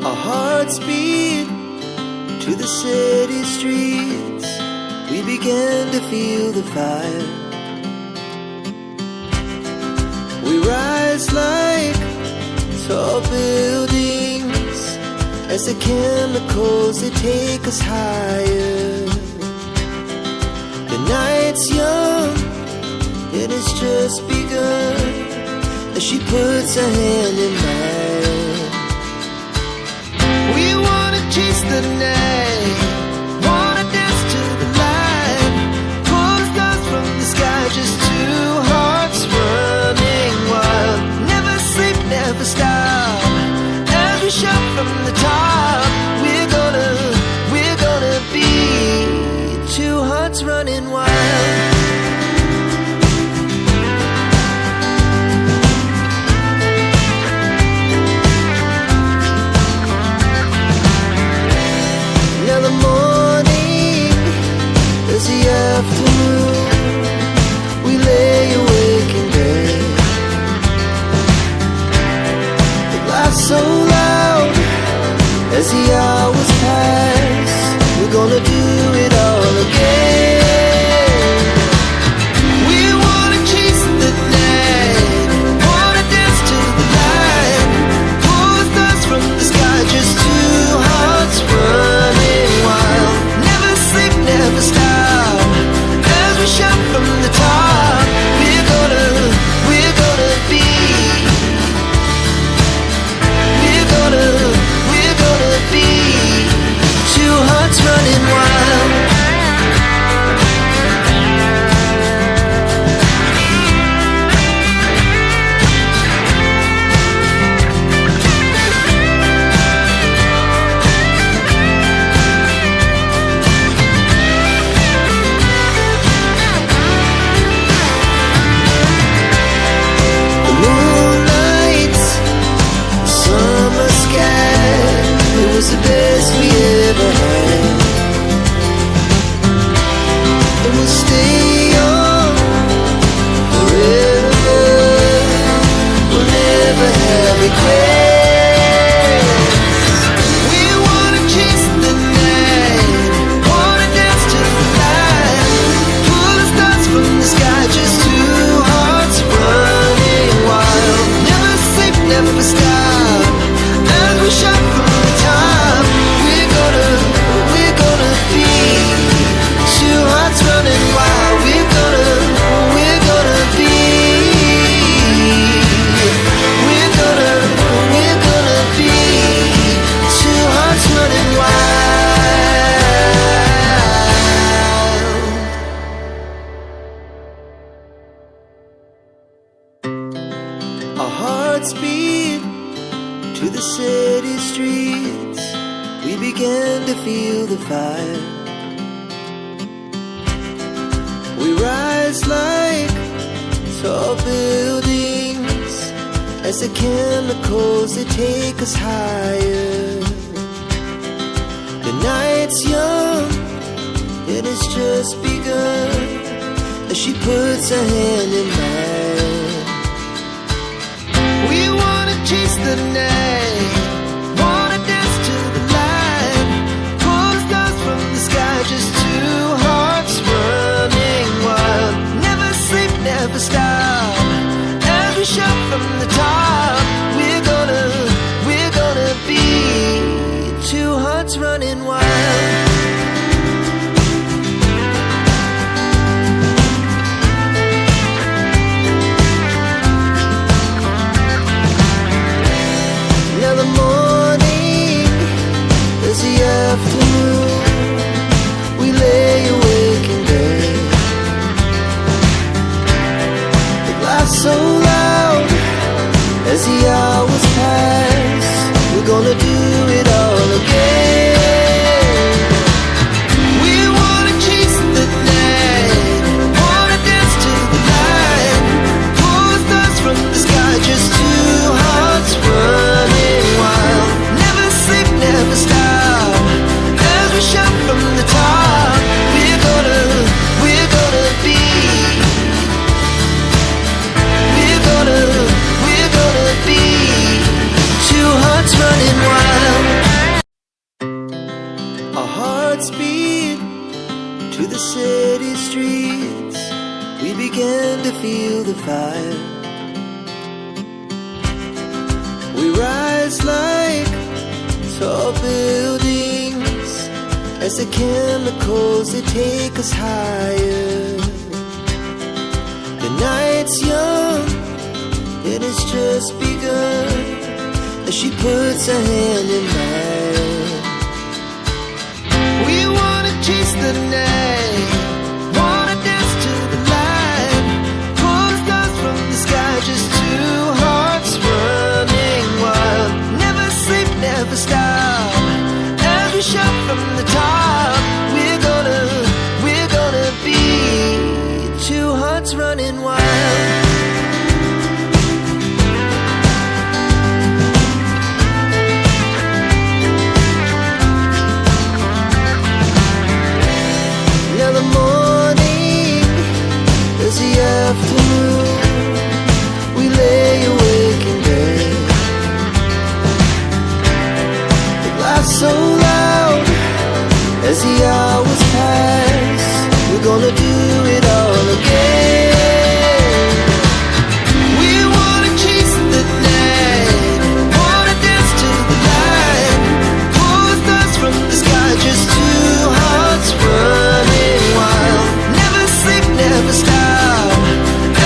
Our hearts beat to the city streets. We began to feel the fire. We rise like tall buildings as the chemicals, they take us higher. The night's young, it has just begun, as she puts her hand in mine. We wanna chase the night, wanna dance to the light, pull the stars from the sky, just two hearts running wild. Never sleep, never stop, as we shout from the top. We're gonna be two hearts running wild. Now the morning is the afternoon. We lay awake in bed. The laugh's so loud as the hours pass. We're gonna do it all again. We wanna chase the night, wanna dance to the light, pull the stars from the sky, just two hearts running wild. Never sleep, never stop, as we shout from the top. We're gonna be, we're gonna be two hearts running wild. The moonlight, the summer sky, it was the best we ever had. And we'll stay young forever. We'll never have regrets. We wanna chase the night, wanna dance to the light, pull the stars from the sky, just two hearts running wild. Never sleep, never stop, as we shout from the top. We're gonna be two hearts running wild. We're gonna be, we're gonna be two hearts running wild. Our hearts beat to the city streets. We began to feel the fire. We rise like tall buildings as the chemicals, they take us higher. The night's young, it has just begun, as she puts her hand in mine. We wanna chase the night, wanna dance to the light, pull the stars from the sky, just two hearts running wild. Never sleep, never stop, as we shout from the top. We're gonna be two hearts running wild. the city streets, we began to feel the fire. We rise like tall buildings as the chemicals, they take us higher. The night's young, it has just begun, as she puts her hand in mine. We wanna chase the night, wanna dance to the light, pull the stars from the sky, just two hearts running wild. Never sleep, never stop, as we shout from the top. We're gonna be two hearts running wild. Now the morning is the afternoon, we lay awake in bed. It laughs so loud as the hours pass, we're gonna do it all again. We wanna chase the night, wanna dance to the light, pull the stars from the sky, just two hearts running wild. Never sleep, never stop,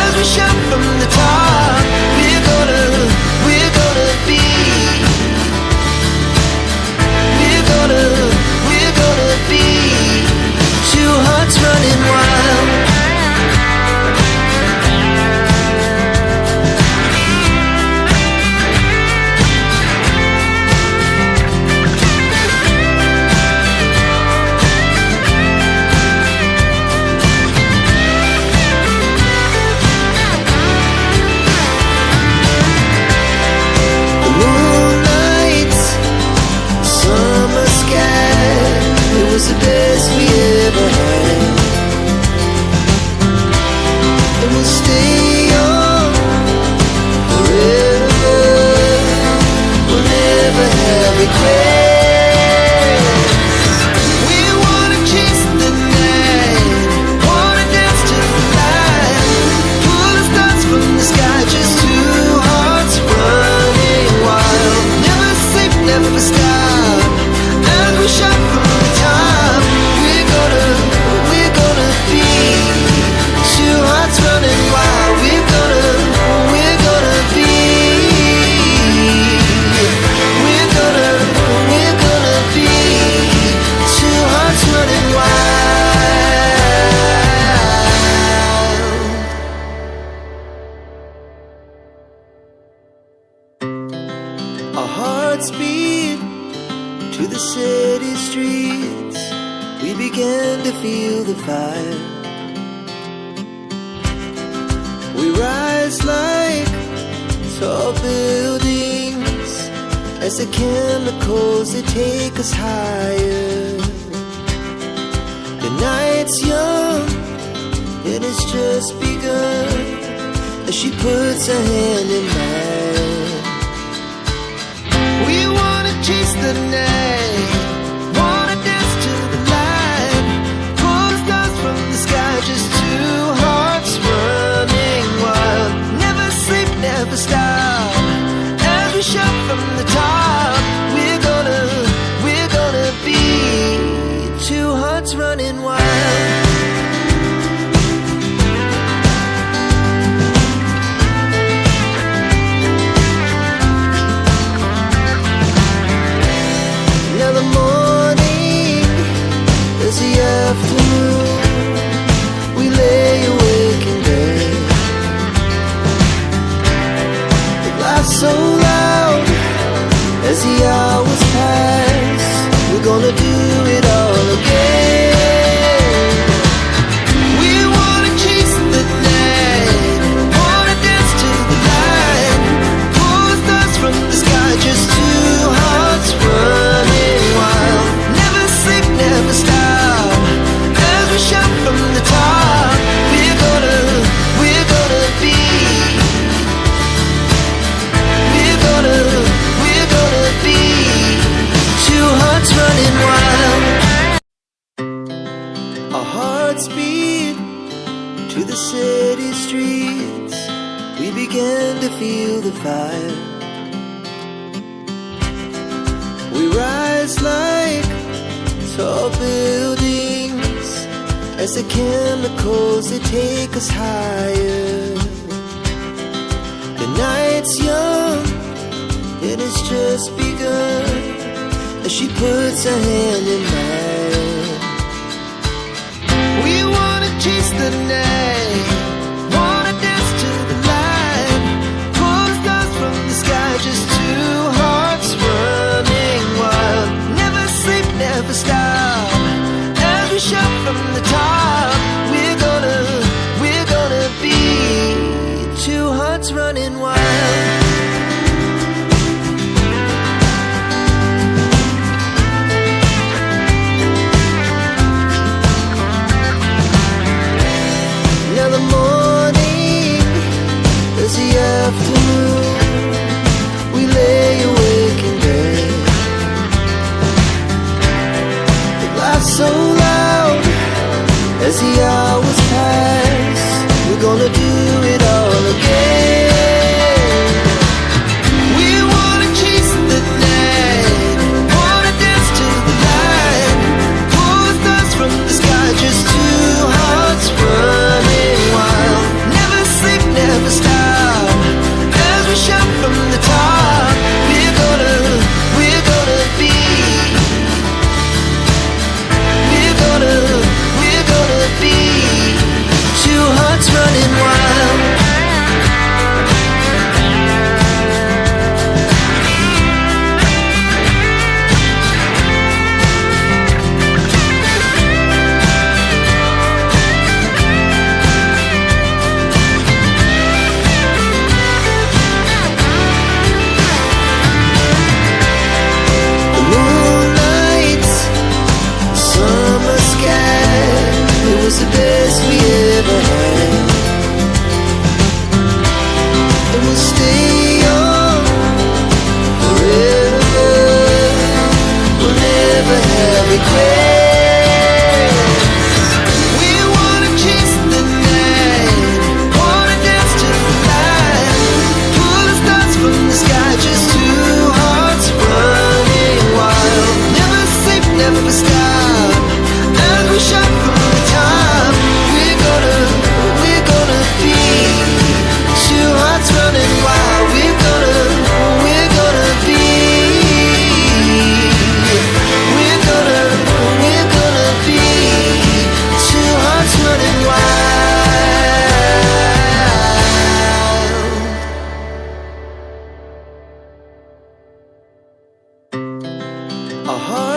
as we shout from the top. We're gonna be, we're gonna be two hearts running wild. The moonlight, summer sky, it was the best we ever had. And we'll stay young forever, we'll never have regrets. We wanna chase the night, wanna dance to the light, pull the stars from the sky, just two hearts running wild. Never sleep, never stop, as we shout from the top. We're gonna be two hearts running wild. We're gonna be, we're gonna be two hearts running wild. Our hearts beat to the city streets, we began to feel the fire. We rise like tall buildings as the chemicals, they take us higher. The night's young, it has just begun, as she puts her hand in mine. We wanna chase the night, wanna dance to the light, pull the stars from the sky, just two hearts running wild. Never sleep, never stop, as we shout from the top. We're gonna be two hearts running wild. began to feel the fire. We rise like tall buildings as the chemicals, they take us higher. The night's young, it has just begun, as she puts her hand in mine. We wanna chase the night, wanna dance to the light, pull the stars from the sky, just two hearts running wild. Never sleep, never stop, as we shout from the top. We're gonna be two hearts running wild. Now the morning is the afternoon, we lay awake in bed. The laugh's so loud as the hours pass, we're gonna do it all again. We wanna chase the night, wanna dance to the light, pull the stars from the sky, just two hearts running wild. Never sleep, never stop, as we shout from the top. We're gonna be, we're gonna be two hearts running wild. The moonlight, summer sky, it was the best we ever had. And we'll stay young forever, we'll never have regrets. We wanna chase the night, wanna dance to the light, pull the stars from the sky, just two hearts running wild. Never sleep, never stop, as we shout from the top. We're gonna be two hearts running wild. We're gonna be, we're gonna be two hearts running wild. A heart